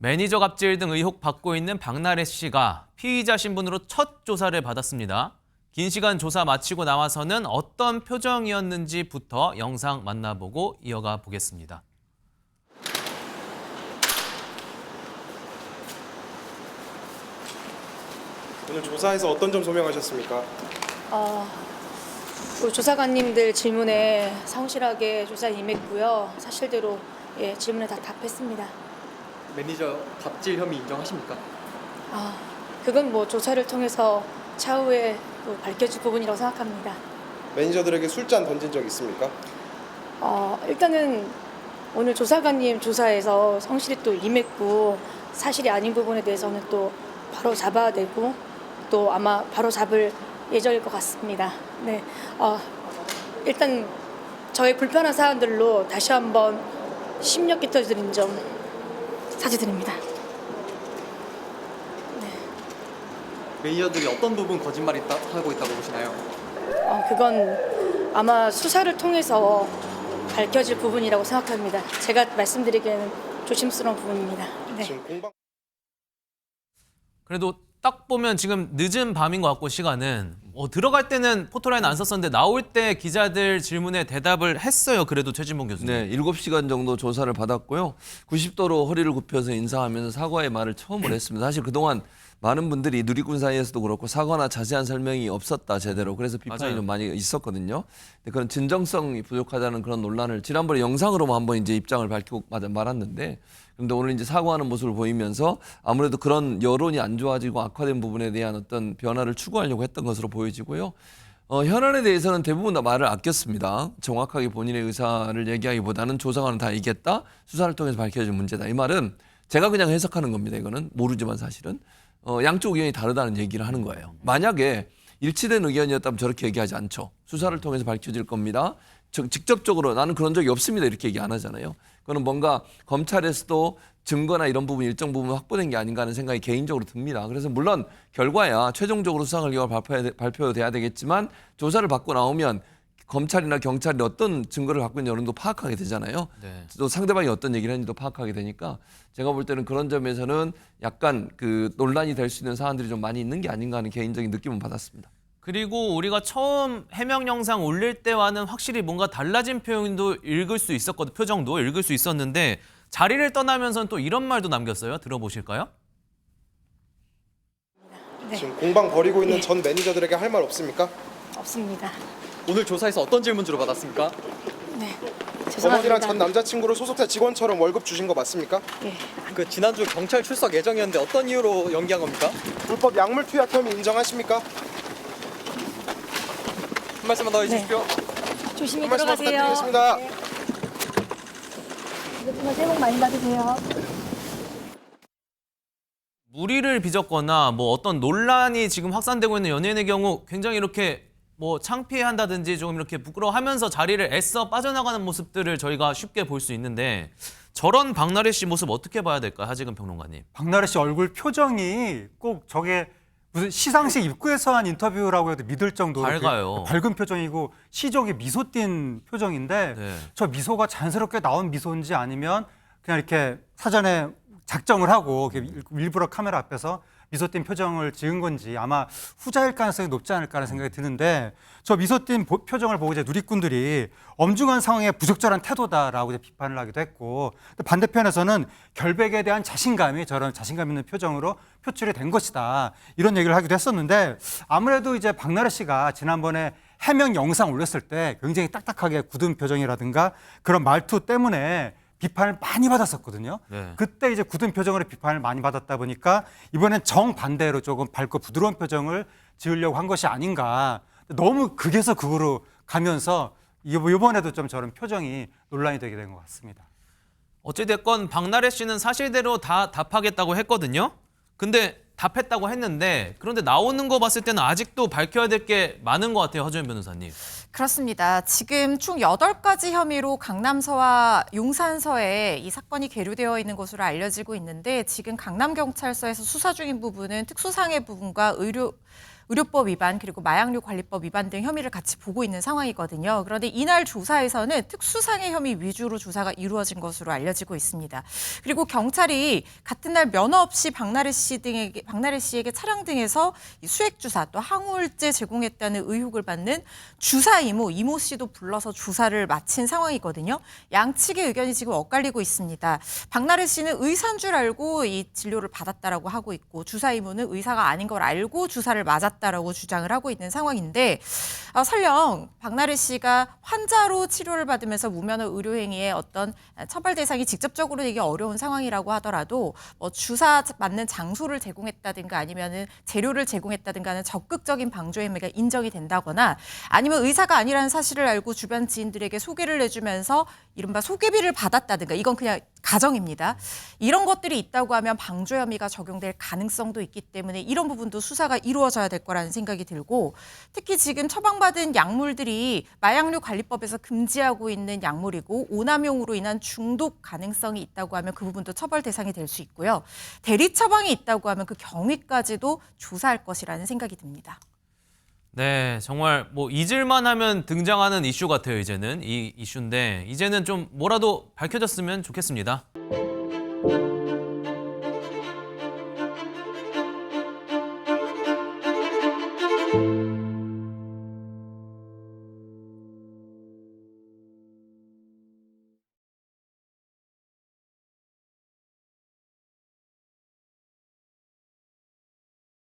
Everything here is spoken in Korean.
매니저 갑질 등 의혹 받고 있는 박나래 씨가 피의자 신분으로 첫 조사를 받았습니다. 긴 시간 조사 마치고 나와서는 어떤 표정이었는지부터 영상 만나보고 이어가 보겠습니다. 오늘 조사에서 어떤 점 소명하셨습니까? 우리 조사관님들 질문에 성실하게 조사에 임했고요. 사실대로 질문에 다 답했습니다. 매니저 갑질 혐의 인정하십니까? 그건 뭐 조사를 통해서 차후에 또 밝혀질 부분이라고 생각합니다. 매니저들에게 술잔 던진 적 있습니까? 일단은 오늘 조사관님 조사에서 성실히 또 임했고 사실이 아닌 부분에 대해서는 또 바로 잡아야 되고 또 아마 바로 잡을 예정일 것 같습니다. 네, 일단 저의 불편한 사안들로 다시 한번 심력 끼쳐드린 점 사죄드립니다. 매니저들이 어떤 부분 거짓말 하고 있다고 보시나요? 그건 아마 수사를 통해서 밝혀질 부분이라고 생각합니다. 제가 말씀드리기에는 조심스러운 부분입니다. 네. 지금 공방 그래도 딱 보면 지금 늦은 밤인 것 같고 시간은 들어갈 때는 포토라인 안 썼었는데 나올 때 기자들 질문에 대답을 했어요. 그래도 최진봉 교수님. 네, 7시간 정도 조사를 받았고요. 90도로 허리를 굽혀서 인사하면서 사과의 말을 처음으로 했습니다. 사실 그동안 많은 분들이 누리꾼 사이에서도 그렇고 사과나 자세한 설명이 없었다 제대로. 그래서 비판이 맞아요. 좀 많이 있었거든요. 근데 그런 진정성이 부족하다는 그런 논란을 지난번에 영상으로만 한번 이제 입장을 밝히고 말았는데, 그런데 오늘 이제 사과하는 모습을 보이면서 아무래도 그런 여론이 안 좋아지고 악화된 부분에 대한 어떤 변화를 추구하려고 했던 것으로 보여지고요. 현안에 대해서는 대부분 다 말을 아꼈습니다. 정확하게 본인의 의사를 얘기하기보다는 조사관은 다 이겼다, 수사를 통해서 밝혀질 문제다. 이 말은 제가 그냥 해석하는 겁니다. 이거는 모르지만 사실은 양쪽 의견이 다르다는 얘기를 하는 거예요. 만약에 일치된 의견이었다면 저렇게 얘기하지 않죠. 수사를 통해서 밝혀질 겁니다. 직접적으로 나는 그런 적이 없습니다. 이렇게 얘기 안 하잖아요. 그거는 뭔가 검찰에서도 증거나 이런 부분 일정 부분 확보된 게 아닌가 하는 생각이 개인적으로 듭니다. 그래서 물론 결과야 최종적으로 수사 결과가 발표돼야 되겠지만 조사를 받고 나오면 검찰이나 경찰이 어떤 증거를 갖고 있는 여론도 파악하게 되잖아요. 네. 또 상대방이 어떤 얘기를 했는지도 파악하게 되니까 제가 볼 때는 그런 점에서는 약간 그 논란이 될 수 있는 사안들이 좀 많이 있는 게 아닌가 하는 개인적인 느낌은 받았습니다. 그리고 우리가 처음 해명 영상 올릴 때와는 확실히 뭔가 달라진 표정도 읽을 수 있었는데 자리를 떠나면서는 또 이런 말도 남겼어요. 들어보실까요? 네. 지금 공방 벌이고 있는 전 매니저들에게 할 말 없습니까? 없습니다. 오늘 조사에서 어떤 질문 주로 받았습니까? 네, 어머니랑 죄송합니다. 전 남자친구를 소속사 직원처럼 월급 주신 거 맞습니까? 예. 그 지난주 경찰 출석 예정이었는데 어떤 이유로 연기한 겁니까? 불법 약물 투약 혐의 인정하십니까? 한 말씀만 더 해주십시오. 조심히 한 말씀만 들어가세요. 부탁드리겠습니다. 정말 새해 복 많이 받으세요. 무리를 빚었거나 뭐 어떤 논란이 지금 확산되고 있는 연예인의 경우 굉장히 이렇게 뭐 창피한다든지 조금 이렇게 부끄러워하면서 자리를 애써 빠져나가는 모습들을 저희가 쉽게 볼 수 있는데 저런 박나래 씨 모습 어떻게 봐야 될까요? 하지근 평론가님. 박나래 씨 얼굴 표정이 꼭 저게 무슨 시상식 입구에서 한 인터뷰라고 해도 믿을 정도로 밝아요. 밝은 표정이고 시적에 미소 띈 표정인데 네. 저 미소가 자연스럽게 나온 미소인지 아니면 그냥 이렇게 사전에 작정을 하고 일부러 카메라 앞에서 미소 띈 표정을 지은 건지 아마 후자일 가능성이 높지 않을까 하는 생각이 드는데 저 미소 띈 표정을 보고 이제 누리꾼들이 엄중한 상황에 부적절한 태도다라고 이제 비판을 하기도 했고 반대편에서는 결백에 대한 자신감이 저런 자신감 있는 표정으로 표출이 된 것이다 이런 얘기를 하기도 했었는데 아무래도 이제 박나래 씨가 지난번에 해명 영상 올렸을 때 굉장히 딱딱하게 굳은 표정이라든가 그런 말투 때문에 비판을 많이 받았었거든요. 네. 그때 이제 굳은 표정으로 비판을 많이 받았다 보니까 이번엔 정반대로 조금 밝고 부드러운 표정을 지으려고 한 것이 아닌가. 너무 극에서 극으로 가면서 이번에도 좀 저런 표정이 논란이 되게 된 것 같습니다. 어찌됐건 박나래 씨는 사실대로 다 답하겠다고 했거든요. 근데 답했다고 했는데 그런데 나오는 거 봤을 때는 아직도 밝혀야 될 게 많은 것 같아요. 허주연 변호사님. 그렇습니다. 지금 총 8가지 혐의로 강남서와 용산서에 이 사건이 계류되어 있는 것으로 알려지고 있는데 지금 강남경찰서에서 수사 중인 부분은 특수상해 부분과 의료법 위반 그리고 마약류 관리법 위반 등 혐의를 같이 보고 있는 상황이거든요. 그런데 이날 조사에서는 특수상해 혐의 위주로 조사가 이루어진 것으로 알려지고 있습니다. 그리고 경찰이 같은 날 면허 없이 박나래 씨에게 차량 등에서 이 수액 주사 또 항우울제 제공했다는 의혹을 받는 주사 이모 씨도 불러서 조사를 마친 상황이거든요. 양측의 의견이 지금 엇갈리고 있습니다. 박나래 씨는 의사인 줄 알고 이 진료를 받았다라고 하고 있고 주사 이모는 의사가 아닌 걸 알고 주사를 맞았다라고 주장을 하고 있는 상황인데 설령 박나래 씨가 환자로 치료를 받으면서 무면허 의료행위의 어떤 처벌 대상이 직접적으로 되기 어려운 상황이라고 하더라도 뭐 주사 맞는 장소를 제공했다든가 아니면은 재료를 제공했다든가 하는 적극적인 방조 혐의가 인정이 된다거나 아니면 의사가 아니라는 사실을 알고 주변 지인들에게 소개를 해주면서 이른바 소개비를 받았다든가 이건 그냥 가정입니다. 이런 것들이 있다고 하면 방조 혐의가 적용될 가능성도 있기 때문에 이런 부분도 수사가 이루어져야 될 거라는 생각이 들고 특히 지금 처방받은 약물들이 마약류 관리법에서 금지하고 있는 약물이고 오남용으로 인한 중독 가능성이 있다고 하면 그 부분도 처벌 대상이 될 수 있고요. 대리 처방이 있다고 하면 그 경위까지도 조사할 것이라는 생각이 듭니다. 네, 정말 뭐 잊을만 하면 등장하는 이슈 같아요, 이제는. 이 이슈인데 이제는 좀 뭐라도 밝혀졌으면 좋겠습니다.